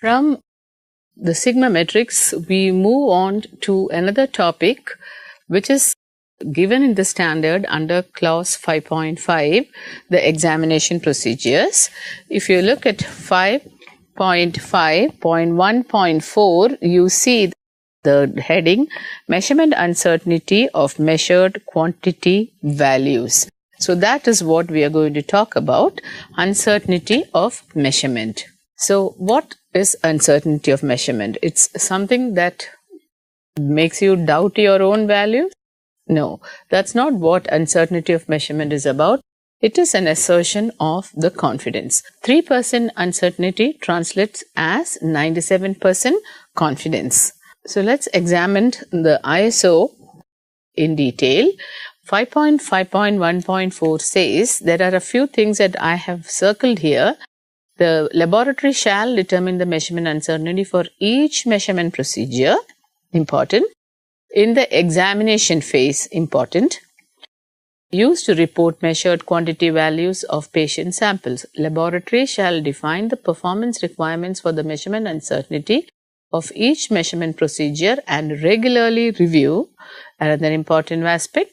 From the sigma metrics, we move on to another topic which is given in the standard under clause 5.5, the examination procedures. If you look at 5.5.1.4, you see the heading measurement uncertainty of measured quantity values. So that is what we are going to talk about, uncertainty of measurement. So what is uncertainty of measurement? It's something that makes you doubt your own value? No, that's not what uncertainty of measurement is about. It is an assertion of the confidence. 3% uncertainty translates as 97% confidence. So let's examine the ISO in detail. 5.5.1.4 says there are a few things that I have circled here. The laboratory shall determine the measurement uncertainty for each measurement procedure, important. In the examination phase, important. Used to report measured quantity values of patient samples. Laboratory shall define the performance requirements for the measurement uncertainty of each measurement procedure and regularly review, another important aspect.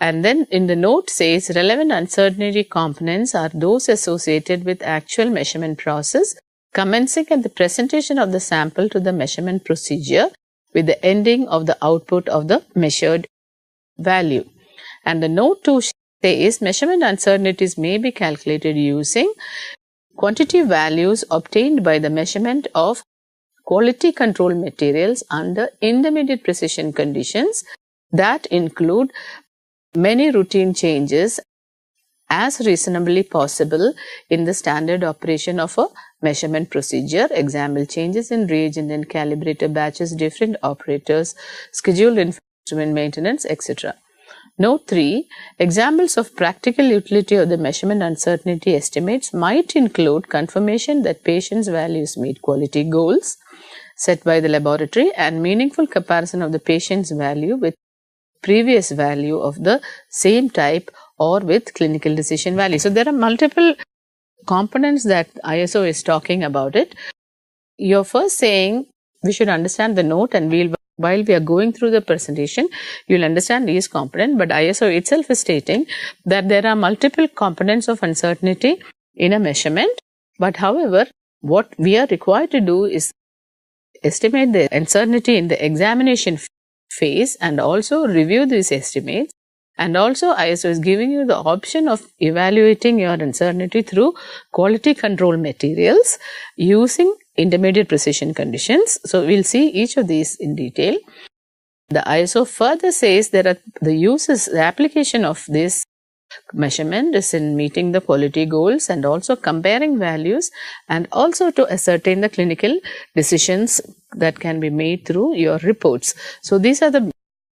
And then in the note says relevant uncertainty components are those associated with actual measurement process commencing at the presentation of the sample to the measurement procedure with the ending of the output of the measured value. And the note 2 says measurement uncertainties may be calculated using quantity values obtained by the measurement of quality control materials under intermediate precision conditions that include many routine changes as reasonably possible in the standard operation of a measurement procedure, example changes in reagent and calibrator batches, different operators, scheduled instrument maintenance, etc. Note 3. Examples of practical utility of the measurement uncertainty estimates might include confirmation that patient's values meet quality goals set by the laboratory and meaningful comparison of the patient's value with previous value of the same type or with clinical decision value. So there are multiple components that ISO is talking about it. You're first saying we should understand the note, and while we are going through the presentation, you'll understand these components, but ISO itself is stating that there are multiple components of uncertainty in a measurement. But however, what we are required to do is estimate the uncertainty in the examination phase and also review these estimates. And also ISO is giving you the option of evaluating your uncertainty through quality control materials using intermediate precision conditions. So we'll see each of these in detail. The ISO further says that the application of this measurement is in meeting the quality goals and also comparing values and also to ascertain the clinical decisions that can be made through your reports. So these are the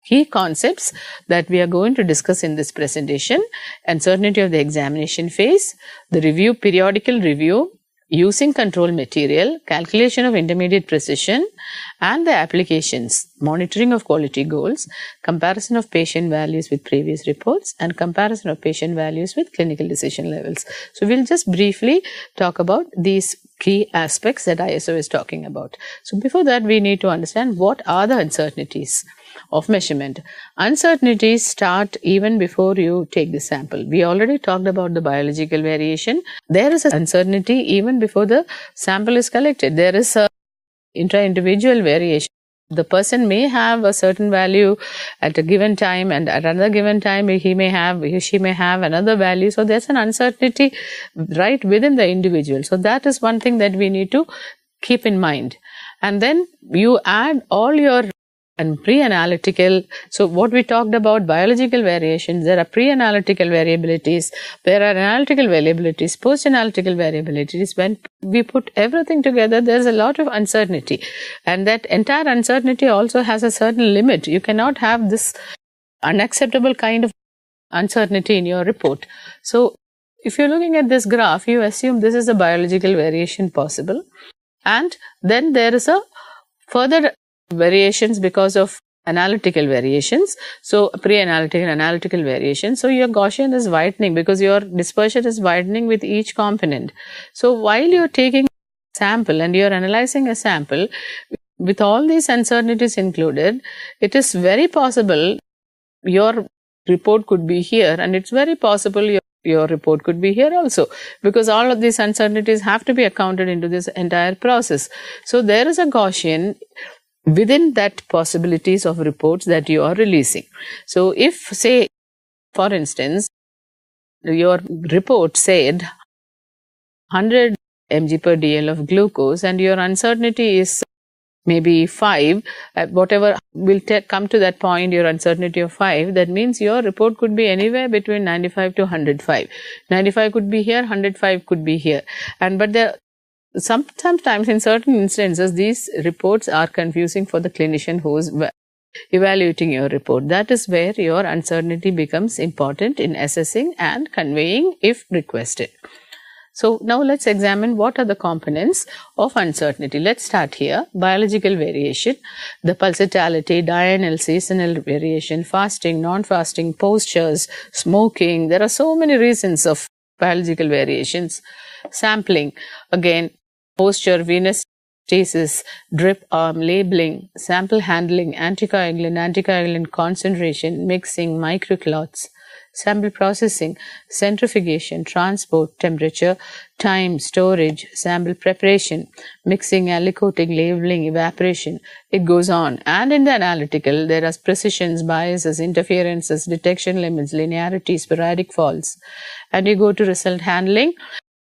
key concepts that we are going to discuss in this presentation: uncertainty of the examination phase, the review, periodical review, using control material, calculation of intermediate precision, and the applications, monitoring of quality goals, comparison of patient values with previous reports, and comparison of patient values with clinical decision levels. So we'll just briefly talk about these key aspects that ISO is talking about. So before that, we need to understand what are the uncertainties of measurement. Uncertainties start even before you take the sample. We already talked about the biological variation. There is an uncertainty even before the sample is collected. There is a intra-individual variation. The person may have a certain value at a given time, and at another given time she may have another value. So there's an uncertainty right within the individual. So that is one thing that we need to keep in mind. And then you add all your pre-analytical. So what we talked about, biological variations, there are pre-analytical variabilities, there are analytical variabilities, post-analytical variabilities. When we put everything together, there's a lot of uncertainty, and that entire uncertainty also has a certain limit. You cannot have this unacceptable kind of uncertainty in your report. So if you're looking at this graph, you assume this is a biological variation possible, and then there is a further variations because of analytical variations. So pre-analytical, analytical variation. So your Gaussian is widening because your dispersion is widening with each component. So while you're taking sample and you're analyzing a sample with all these uncertainties included, it is very possible your report could be here, and it's very possible your report could be here also, because all of these uncertainties have to be accounted into this entire process. So there is a Gaussian within that possibilities of reports that you are releasing. So if, say, for instance, your report said 100 mg per dl of glucose and your uncertainty is maybe 5, whatever will come to that point, your uncertainty of 5, that means your report could be anywhere between 95 to 105. 95 could be here, 105 could be here. But there sometimes in certain instances, these reports are confusing for the clinician who is evaluating your report. That is where your uncertainty becomes important in assessing and conveying if requested. So now let's examine what are the components of uncertainty. Let's start here. Biological variation, the pulsatility, diurnal, seasonal variation, fasting, non-fasting, postures, smoking. There are so many reasons of biological variations. Sampling, again, posture, venous stasis, drip arm, labeling, sample handling, anticoagulant concentration, mixing, microclots. Sample processing, centrifugation, transport, temperature, time, storage, sample preparation, mixing, aliquoting, labeling, evaporation. It goes on. And in the analytical, there are precisions, biases, interferences, detection limits, linearity, sporadic faults. And you go to result handling,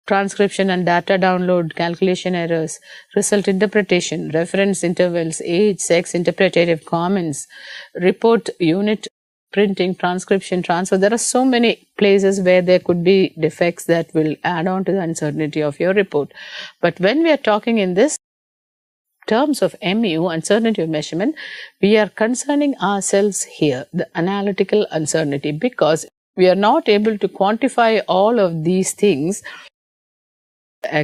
transcription and data download, calculation errors, result interpretation, reference intervals, age, sex, interpretative comments, report unit, printing, transcription, transfer. There are so many places where there could be defects that will add on to the uncertainty of your report. But when we are talking in this terms of MU, uncertainty of measurement, we are concerning ourselves here, the analytical uncertainty, because we are not able to quantify all of these things,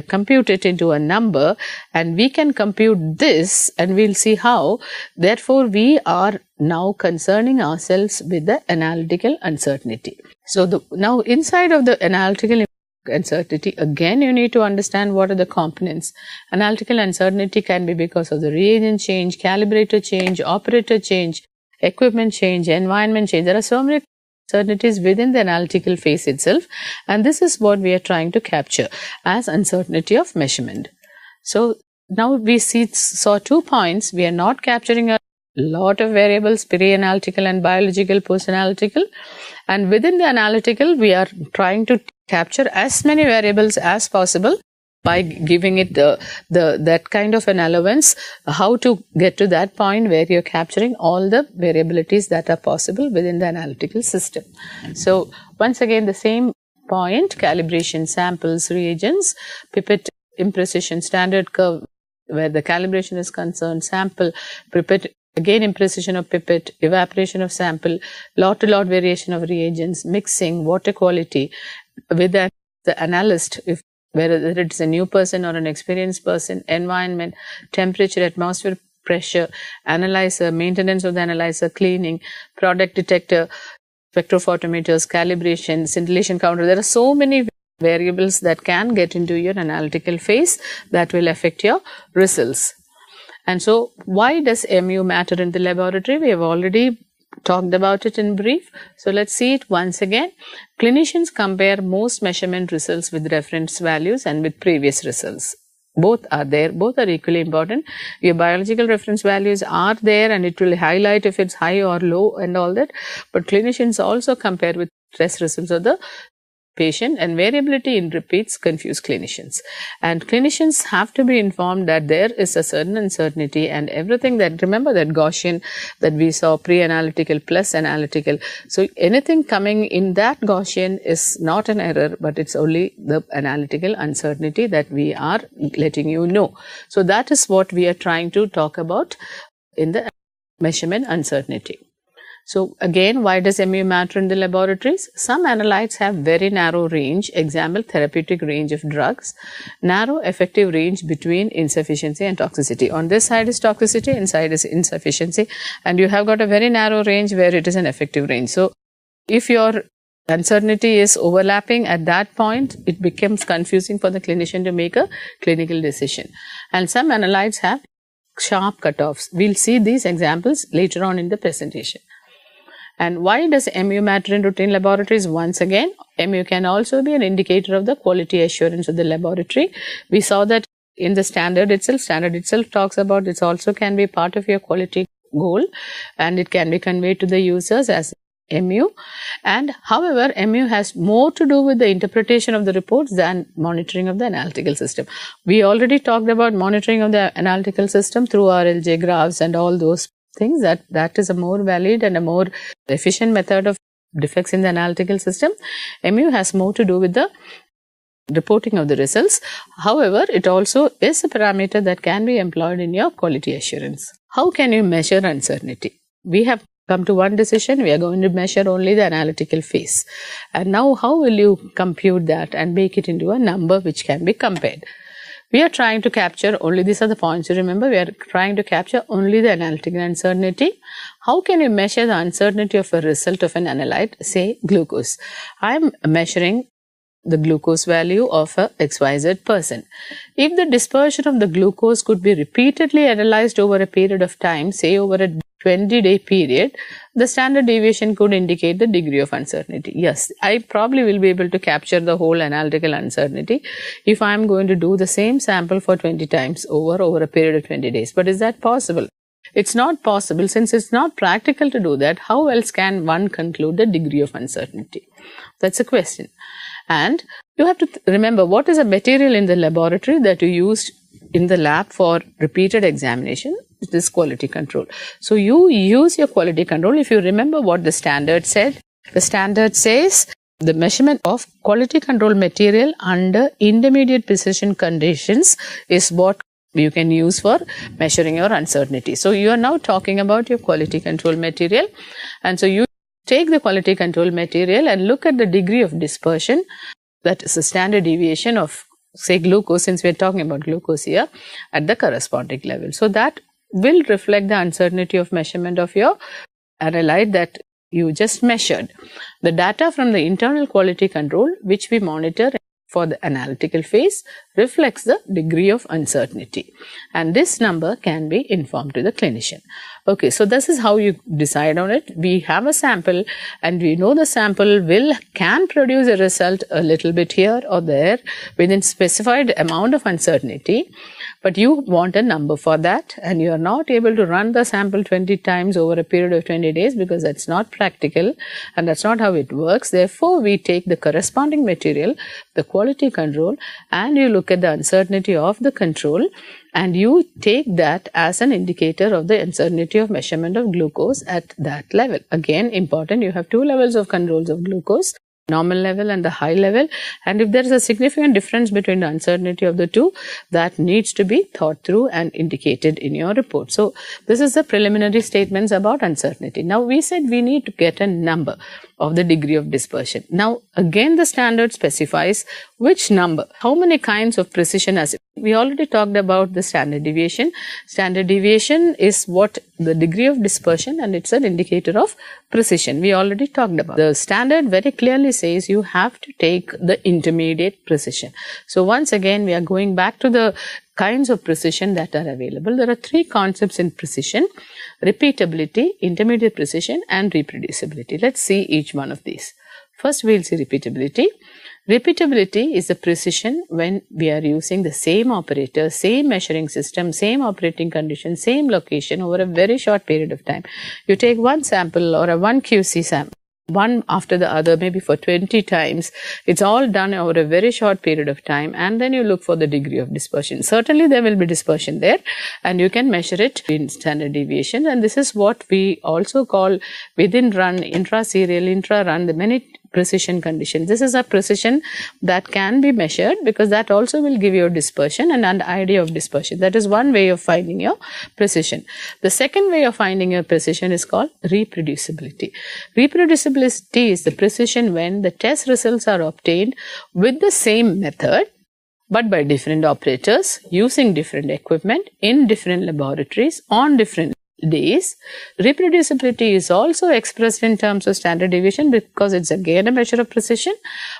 compute it into a number, and we can compute this and we'll see how. Therefore, we are now concerning ourselves with the analytical uncertainty. So now inside of the analytical uncertainty, again you need to understand what are the components. Analytical uncertainty can be because of the reagent change, calibrator change, operator change, equipment change, environment change. There are so many uncertainties within the analytical phase itself, and this is what we are trying to capture as uncertainty of measurement. So now we saw 2 points. We are not capturing a lot of variables, pre-analytical and biological, post-analytical, and within the analytical we are trying to capture as many variables as possible by giving it that kind of an allowance, how to get to that point where you're capturing all the variabilities that are possible within the analytical system. So once again, the same point, calibration, samples, reagents, pipette, imprecision, standard curve, where the calibration is concerned, sample, pipette, again imprecision of pipette, evaporation of sample, lot-to-lot variation of reagents, mixing, water quality, with the analyst, whether it's a new person or an experienced person, environment, temperature, atmosphere pressure, analyzer, maintenance of the analyzer, cleaning, product detector, spectrophotometers, calibration, scintillation counter. There are so many variables that can get into your analytical phase that will affect your results. And so why does MU matter in the laboratory? We have already talked about it in brief. So let's see it once again. Clinicians compare most measurement results with reference values and with previous results. Both are there. Both are equally important. Your biological reference values are there and it will highlight if it's high or low and all that. But clinicians also compare with test results of the patient, and variability in repeats confuse clinicians. And clinicians have to be informed that there is a certain uncertainty and everything that, remember that Gaussian that we saw, pre-analytical plus analytical. So anything coming in that Gaussian is not an error, but it's only the analytical uncertainty that we are letting you know. So that is what we are trying to talk about in the measurement uncertainty. So again, why does MU matter in the laboratories? Some analytes have very narrow range, example therapeutic range of drugs, narrow effective range between insufficiency and toxicity. On this side is toxicity, inside is insufficiency, and you have got a very narrow range where it is an effective range. So if your uncertainty is overlapping, at that point it becomes confusing for the clinician to make a clinical decision. And some analytes have sharp cutoffs. We'll see these examples later on in the presentation. And why does MU matter in routine laboratories? Once again, MU can also be an indicator of the quality assurance of the laboratory. We saw that in the standard itself talks about it also can be part of your quality goal, and it can be conveyed to the users as MU. And however, MU has more to do with the interpretation of the reports than monitoring of the analytical system. We already talked about monitoring of the analytical system through RLJ graphs and all those things. That is a more valid and a more efficient method of defects in the analytical system. MU has more to do with the reporting of the results. However, it also is a parameter that can be employed in your quality assurance. How can you measure uncertainty? We have come to one decision. We are going to measure only the analytical phase. And now how will you compute that and make it into a number which can be compared? We are trying to capture only, these are the points to remember, we are trying to capture only the analytical uncertainty. How can you measure the uncertainty of a result of an analyte, say glucose? I am measuring the glucose value of a XYZ person. If the dispersion of the glucose could be repeatedly analyzed over a period of time, say over a 20-day period, the standard deviation could indicate the degree of uncertainty. Yes, I probably will be able to capture the whole analytical uncertainty if I am going to do the same sample for 20 times over a period of 20 days. But is that possible? It's not possible. Since it's not practical to do that, how else can one conclude the degree of uncertainty? That's a question. And you have to remember what is a material in the laboratory that you used in the lab for repeated examination. It is quality control. So you use your quality control. If you remember what the standard said, the standard says the measurement of quality control material under intermediate precision conditions is what you can use for measuring your uncertainty. So you are now talking about your quality control material, and so you take the quality control material and look at the degree of dispersion, that is the standard deviation of, say, glucose, since we are talking about glucose here, at the corresponding level. So that will reflect the uncertainty of measurement of your analyte that you just measured. The data from the internal quality control, which we monitor for the analytical phase, reflects the degree of uncertainty, and this number can be informed to the clinician. Okay, so this is how you decide on it. We have a sample and we know the sample can produce a result a little bit here or there within specified amount of uncertainty, but you want a number for that, and you are not able to run the sample 20 times over a period of 20 days because that's not practical and that's not how it works. Therefore, we take the corresponding material, the quality control, and you look at the uncertainty of the control, and you take that as an indicator of the uncertainty of measurement of glucose at that level. Again, important, you have two levels of controls of glucose, normal level and the high level, and if there is a significant difference between the uncertainty of the two, that needs to be thought through and indicated in your report. So this is the preliminary statements about uncertainty. Now we said we need to get a number of the degree of dispersion. Now again the standard specifies which number, how many kinds of precision as we already talked about the standard deviation. Standard deviation is what the degree of dispersion, and it's an indicator of precision. We already talked about. The standard very clearly says you have to take the intermediate precision. So once again we are going back to the kinds of precision that are available. There are three concepts in precision: repeatability, intermediate precision, and reproducibility. Let's see each one of these. First we'll see repeatability. Repeatability is the precision when we are using the same operator, same measuring system, same operating condition, same location over a very short period of time. You take one sample or a one QC sample, one after the other, maybe for 20 times. It's all done over a very short period of time, and then you look for the degree of dispersion. Certainly there will be dispersion there, and you can measure it in standard deviation, and this is what we also call within run, intra-serial, intra-run, the many precision condition. This is a precision that can be measured because that also will give you a dispersion and an idea of dispersion. That is one way of finding your precision. The second way of finding your precision is called reproducibility. Reproducibility is the precision when the test results are obtained with the same method but by different operators, using different equipment, in different laboratories, on different days. Reproducibility is also expressed in terms of standard deviation because it's again a measure of precision,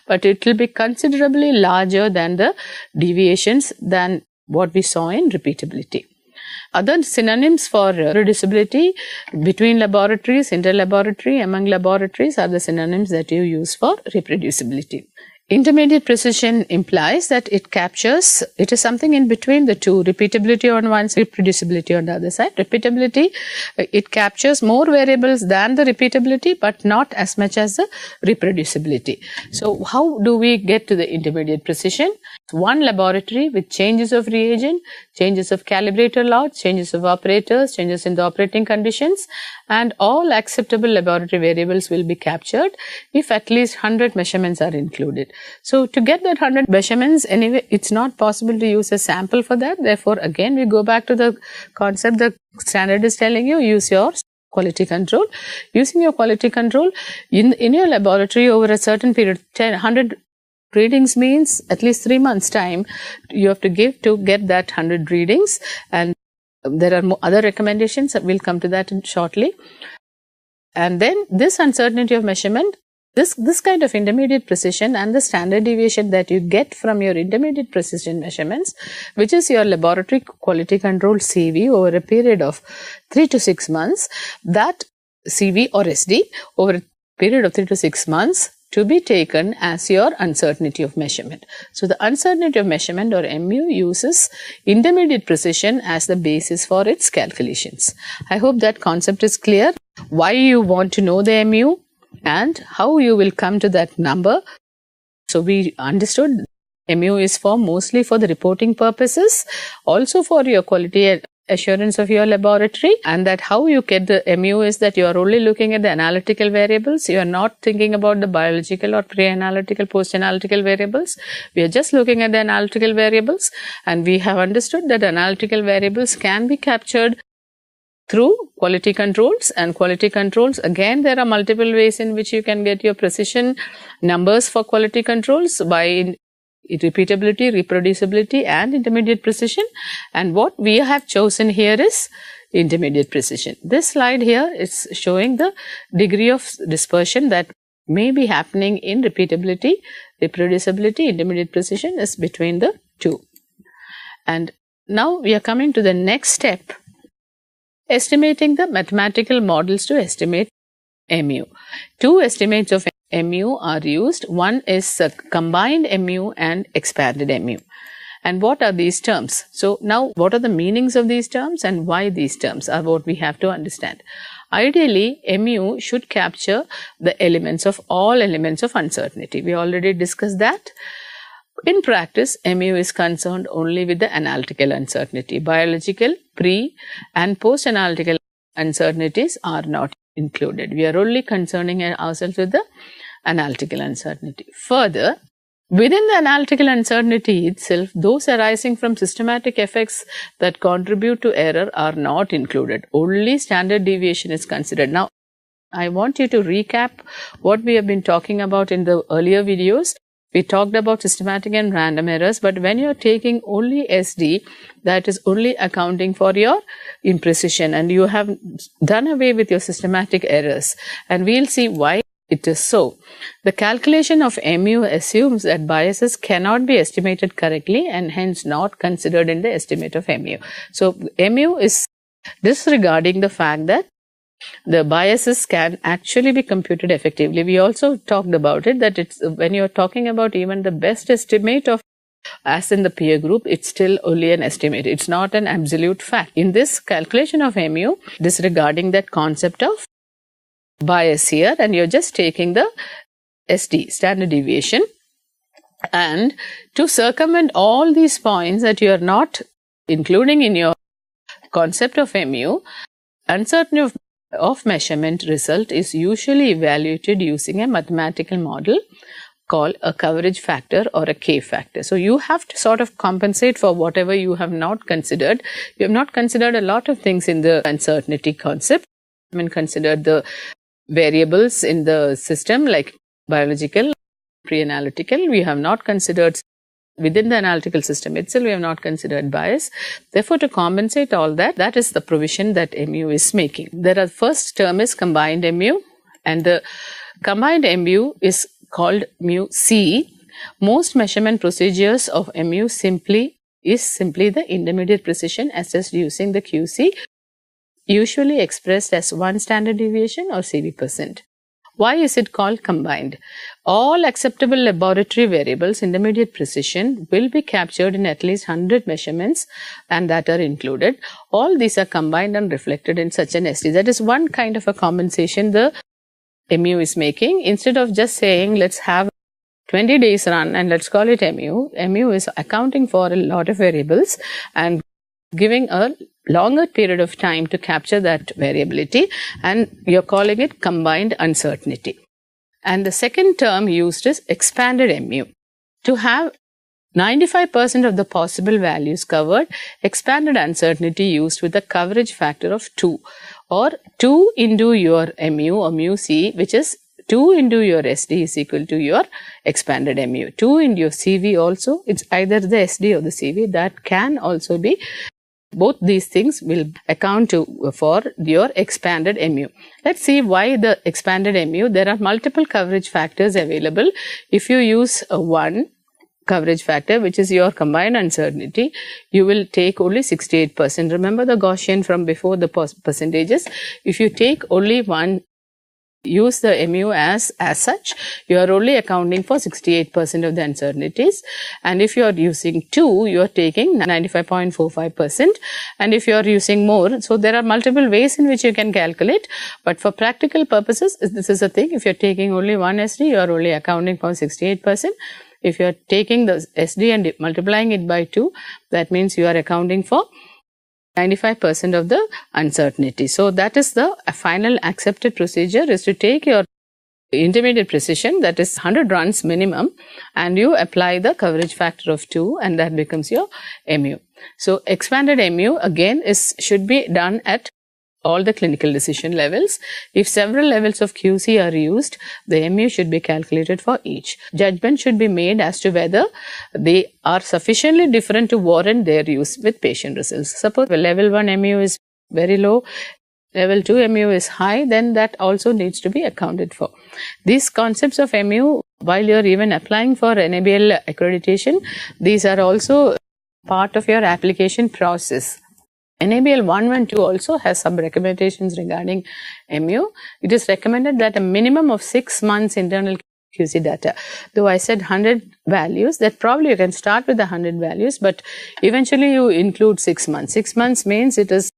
but it will be considerably larger than the deviations than what we saw in repeatability. Other synonyms for reproducibility between laboratories, interlaboratory, among laboratories are the synonyms that you use for reproducibility. Intermediate precision implies that it is something in between the two, repeatability on one side, reproducibility on the other side. Repeatability, it captures more variables than the repeatability, but not as much as the reproducibility. So how do we get to the intermediate precision? One laboratory with changes of reagent, changes of calibrator lots, changes of operators, changes in the operating conditions, and all acceptable laboratory variables will be captured if at least 100 measurements are included. So to get that 100 measurements, anyway, it's not possible to use a sample for that. Therefore, again, we go back to the concept the standard is telling you, use your quality control. Using your quality control in your laboratory over a certain period, 100 readings means at least 3 months time you have to give to get that 100 readings, and there are other recommendations. We'll come to that shortly. And then this uncertainty of measurement, this kind of intermediate precision and the standard deviation that you get from your intermediate precision measurements, which is your laboratory quality control CV over a period of 3 to 6 months, that CV or SD over a period of 3 to 6 months to be taken as your uncertainty of measurement. So the uncertainty of measurement, or MU, uses intermediate precision as the basis for its calculations. I hope that concept is clear. Why you want to know the MU and how you will come to that number. So we understood MU is mostly for the reporting purposes, also for your quality assurance of your laboratory, and that how you get the MU is that you are only looking at the analytical variables. You are not thinking about the biological or pre-analytical, post-analytical variables. We are just looking at the analytical variables, and we have understood that analytical variables can be captured through quality controls. And quality controls, again, there are multiple ways in which you can get your precision numbers for quality controls by repeatability, reproducibility, and intermediate precision. And what we have chosen here is intermediate precision. This slide here is showing the degree of dispersion that may be happening in repeatability, reproducibility. Intermediate precision is between the two. And now we are coming to the next step, estimating the mathematical models to estimate MU. Two estimates of MU are used. One is combined MU and expanded MU. And what are these terms? So now what are the meanings of these terms and why these terms are what we have to understand. Ideally, MU should capture the elements of all elements of uncertainty. We already discussed that. In practice, MU is concerned only with the analytical uncertainty. Biological, pre and post-analytical uncertainties are not included. We are only concerning ourselves with the analytical uncertainty. Further, within the analytical uncertainty itself, those arising from systematic effects that contribute to error are not included. Only standard deviation is considered. Now, I want you to recap what we have been talking about in the earlier videos. We talked about systematic and random errors, but when you're taking only SD, that is only accounting for your imprecision, and you have done away with your systematic errors. And we'll see why it is so. The calculation of MU assumes that biases cannot be estimated correctly and hence not considered in the estimate of MU. So MU is disregarding the fact that the biases can actually be computed effectively. We also talked about it, that it's when you're talking about even the best estimate of, as in the peer group, it's still only an estimate. It's not an absolute fact. In this calculation of MU, disregarding that concept of bias here, and you're just taking the SD, standard deviation, and to circumvent all these points that you are not including in your concept of MU, uncertainty of measurement result is usually evaluated using a mathematical model called a coverage factor or a K factor. So you have to sort of compensate for whatever you have not considered. You have not considered a lot of things in the uncertainty concept. I mean, considered the variables in the system like biological, pre-analytical. We have not considered within the analytical system itself, we have not considered bias. Therefore, to compensate all that, that is the provision that MU is making. The first term is combined MU, and the combined MU is called mu C. Most measurement procedures of MU simply the intermediate precision assessed using the QC, usually expressed as 1 standard deviation or CV%. Why is it called combined? All acceptable laboratory variables, intermediate precision, will be captured in at least 100 measurements, and that are included. All these are combined and reflected in such an SD. That is one kind of a compensation the MU is making. Instead of just saying, let's have 20 days run and let's call it MU. MU is accounting for a lot of variables and giving a longer period of time to capture that variability, and you're calling it combined uncertainty. And the second term used is expanded MU. To have 95% of the possible values covered, expanded uncertainty used with a coverage factor of 2, or 2 into your MU or mu C, which is 2 into your SD is equal to your expanded MU. 2 into your CV also, it's either the SD or the CV. That can also be, both these things will account for your expanded MU. Let's see why the expanded MU. There are multiple coverage factors available. If you use one coverage factor, which is your combined uncertainty, you will take only 68%. Remember the Gaussian from before, the percentages. If you take only one, use the MU as such, you are only accounting for 68% of the uncertainties. And if you are using 2, you are taking 95.45%. And if you are using more, so there are multiple ways in which you can calculate. But for practical purposes, this is the thing. If you are taking only one SD, you are only accounting for 68%. If you are taking the SD and multiplying it by 2, that means you are accounting for 95% of the uncertainty. So that is the final accepted procedure, is to take your intermediate precision, that is 100 runs minimum, and you apply the coverage factor of 2, and that becomes your MU. So expanded MU again should be done at all the clinical decision levels. If several levels of QC are used, the MU should be calculated for each. Judgment should be made as to whether they are sufficiently different to warrant their use with patient results. Suppose level 1 MU is very low, level 2 MU is high, then that also needs to be accounted for. These concepts of MU, while you are even applying for NABL accreditation, these are also part of your application process. NABL 112 also has some recommendations regarding MU. It is recommended that a minimum of 6 months internal QC data. Though I said 100 values, that probably you can start with the 100 values, but eventually you include 6 months. 6 months means it is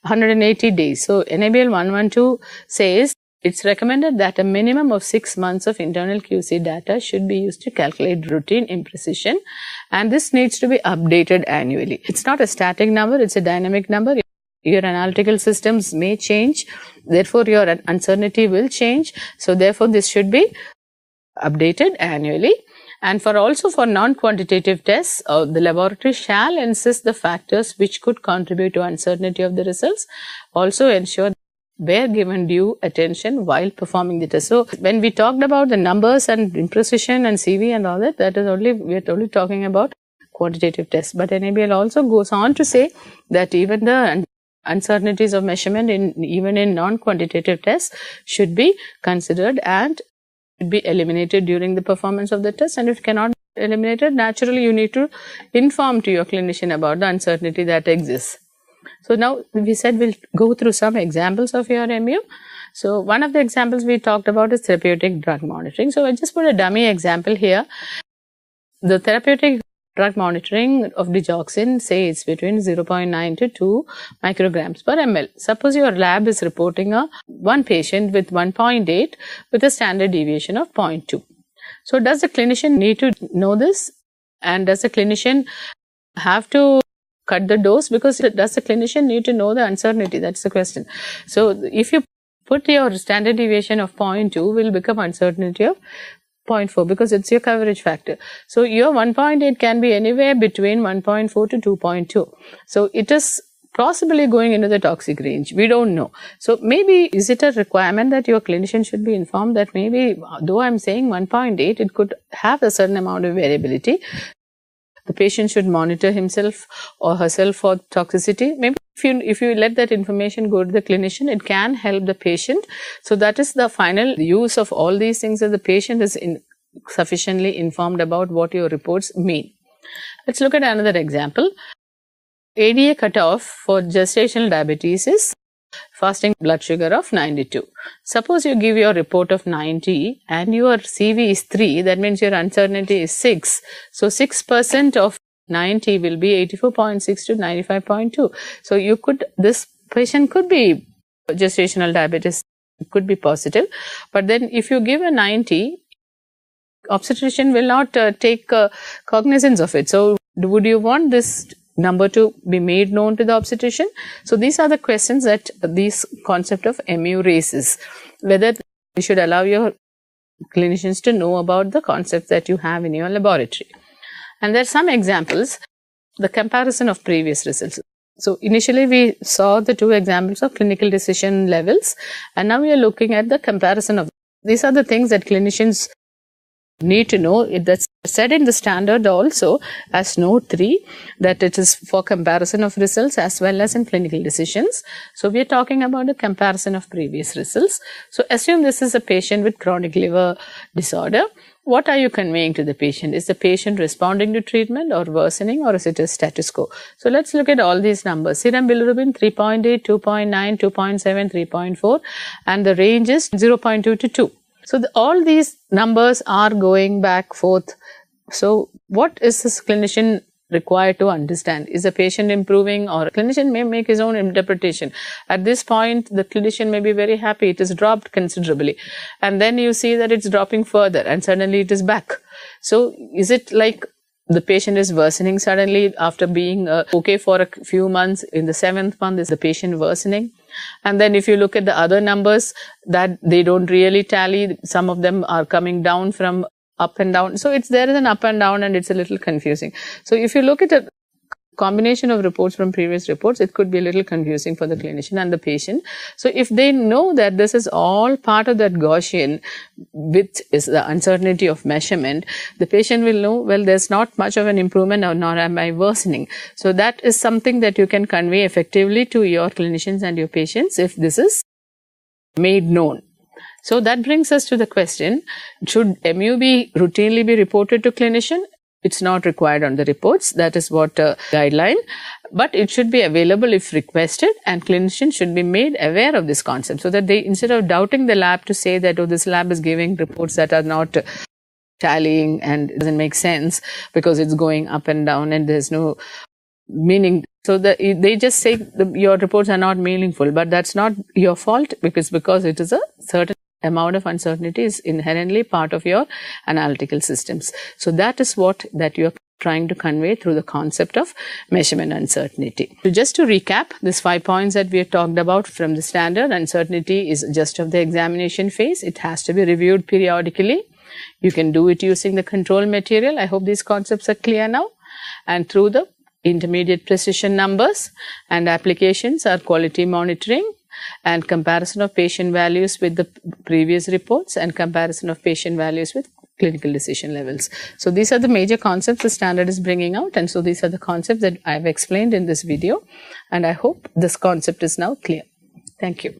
180 days. So NABL 112 says it's recommended that a minimum of 6 months of internal QC data should be used to calculate routine imprecision, and this needs to be updated annually. It's not a static number, it's a dynamic number. Your analytical systems may change, therefore your uncertainty will change. So therefore this should be updated annually. And for non-quantitative tests, the laboratory shall insist the factors which could contribute to uncertainty of the results. Also ensure were given due attention while performing the test. So when we talked about the numbers and imprecision and CV and all that, we are only talking about quantitative tests. But NABL also goes on to say that even the uncertainties of measurement even in non-quantitative tests should be considered and should be eliminated during the performance of the test. And if cannot be eliminated, naturally you need to inform to your clinician about the uncertainty that exists. So now we said we'll go through some examples of your MU. So one of the examples we talked about is therapeutic drug monitoring. So I just put a dummy example here. The therapeutic drug monitoring of digoxin, say it's between 0.9 to 2 micrograms per ml. Suppose your lab is reporting one patient with 1.8 with a standard deviation of 0.2. So does the clinician need to know this? And does the clinician have to cut the dose? Because does the clinician need to know the uncertainty? That's the question. So if you put your standard deviation of 0.2 will become uncertainty of 0.4 because it's your coverage factor. So your 1.8 can be anywhere between 1.4 to 2.2. So it is possibly going into the toxic range. We don't know. So maybe is it a requirement that your clinician should be informed that maybe though I'm saying 1.8, it could have a certain amount of variability. the patient should monitor himself or herself for toxicity. Maybe if you let that information go to the clinician, it can help the patient. So that is the final use of all these things, that the patient is sufficiently informed about what your reports mean. Let's look at another example. ADA cutoff for gestational diabetes is fasting blood sugar of 92. Suppose you give your report of 90 and your CV is 3, that means your uncertainty is 6. So 6% of 90 will be 84.6 to 95.2. So this patient could be gestational diabetes, could be positive. But then if you give a 90, obstetrician will not take cognizance of it. So would you want this number to be made known to the obstetrician? So these are the questions that this concept of MU raises, whether you should allow your clinicians to know about the concepts that you have in your laboratory. And there are some examples, the comparison of previous results. So initially we saw the 2 examples of clinical decision levels, and now we are looking at the comparison of these are the things that clinicians need to know. That's said in the standard also as note 3, that it is for comparison of results as well as in clinical decisions. So we are talking about a comparison of previous results. So assume this is a patient with chronic liver disorder. What are you conveying to the patient? Is the patient responding to treatment or worsening, or is it a status quo? So let's look at all these numbers. Serum bilirubin 3.8, 2.9, 2.7, 3.4, and the range is 0.2 to 2. So all these numbers are going back forth. So what is this clinician required to understand? Is the patient improving, or a clinician may make his own interpretation? At this point, the clinician may be very happy it is dropped considerably. And then you see that it's dropping further and suddenly it is back. So is it like the patient is worsening suddenly after being okay for a few months? In the 7th month, is the patient worsening? And then if you look at the other numbers, that they don't really tally. Some of them are coming down from up and down. So there is an up and down, and it's a little confusing. So if you look at a combination of reports from previous reports, it could be a little confusing for the clinician and the patient. So if they know that this is all part of that Gaussian, which is the uncertainty of measurement, the patient will know, well, there's not much of an improvement, or nor am I worsening. So that is something that you can convey effectively to your clinicians and your patients if this is made known. So that brings us to the question, should MU routinely be reported to clinician? It's not required on the reports. That is what guideline, but it should be available if requested, and clinicians should be made aware of this concept, so that they, instead of doubting the lab to say that, oh, this lab is giving reports that are not tallying and it doesn't make sense because it's going up and down and there's no meaning. So they just say your reports are not meaningful, but that's not your fault, because it is a certain amount of uncertainty is inherently part of your analytical systems. So that is what you are trying to convey through the concept of measurement uncertainty. So just to recap, these 5 points that we have talked about from the standard, uncertainty is just of the examination phase. It has to be reviewed periodically. You can do it using the control material. I hope these concepts are clear now. And through the intermediate precision numbers and applications are quality monitoring, and comparison of patient values with the previous reports, and comparison of patient values with clinical decision levels. So these are the major concepts the standard is bringing out, and so these are the concepts that I have explained in this video, and I hope this concept is now clear. Thank you.